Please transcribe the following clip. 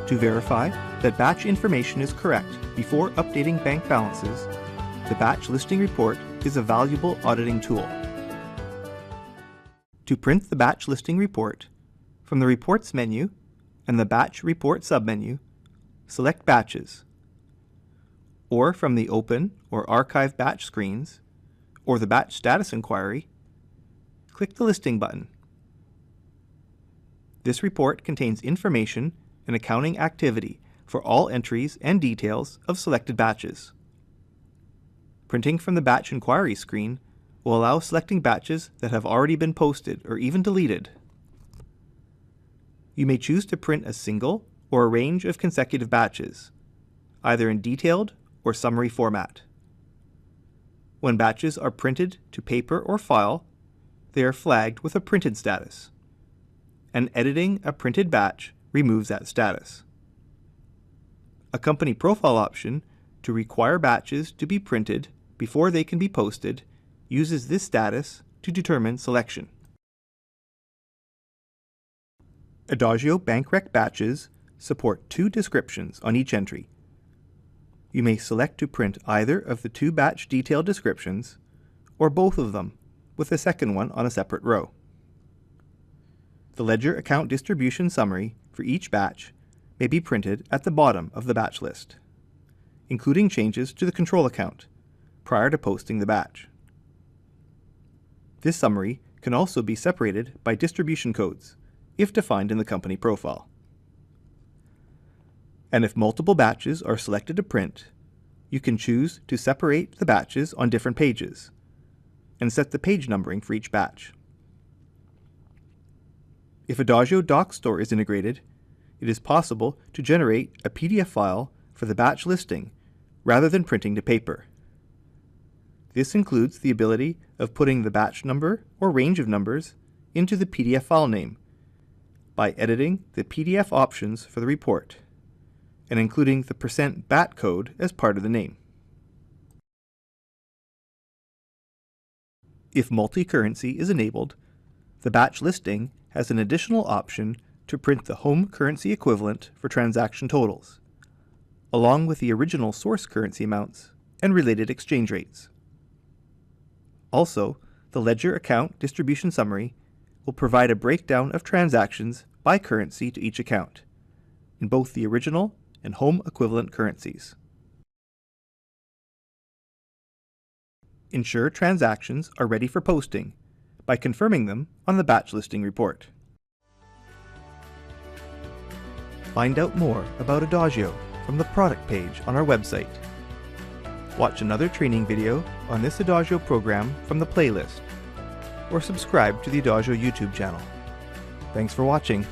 To verify that batch information is correct before updating bank balances, the batch listing report is a valuable auditing tool. To print the batch listing report, from the Reports menu and the Batch Report submenu, select Batches, or from the Open or Archive Batch screens, or the Batch Status Inquiry, click the Listing button. This report contains information and accounting activity for all entries and details of selected batches. Printing from the Batch Inquiry screen will allow selecting batches that have already been posted or even deleted. You may choose to print a single or a range of consecutive batches, either in detailed or summary format. When batches are printed to paper or file, they are flagged with a printed status, and editing a printed batch removes that status. A company profile option to require batches to be printed before they can be posted uses this status to determine selection. Adagio BankRec batches support 2 descriptions on each entry. You may select to print either of the 2 batch detail descriptions, or both of them, with the second one on a separate row. The ledger account distribution summary for each batch may be printed at the bottom of the batch list, including changes to the control account prior to posting the batch. This summary can also be separated by distribution codes, if defined in the company profile. And if multiple batches are selected to print, you can choose to separate the batches on different pages and set the page numbering for each batch. If Adagio Doc Store is integrated, it is possible to generate a PDF file for the batch listing rather than printing to paper. This includes the ability of putting the batch number or range of numbers into the PDF file name by editing the PDF options for the report and including the %BAT code as part of the name. If multi-currency is enabled, the batch listing has an additional option to print the home currency equivalent for transaction totals, along with the original source currency amounts and related exchange rates. Also, the ledger account distribution summary will provide a breakdown of transactions by currency to each account, in both the original and home equivalent currencies. Ensure transactions are ready for posting by confirming them on the batch listing report. Find out more about Adagio from the product page on our website. Watch another training video on this Adagio program from the playlist, or subscribe to the Adagio YouTube channel. Thanks for watching.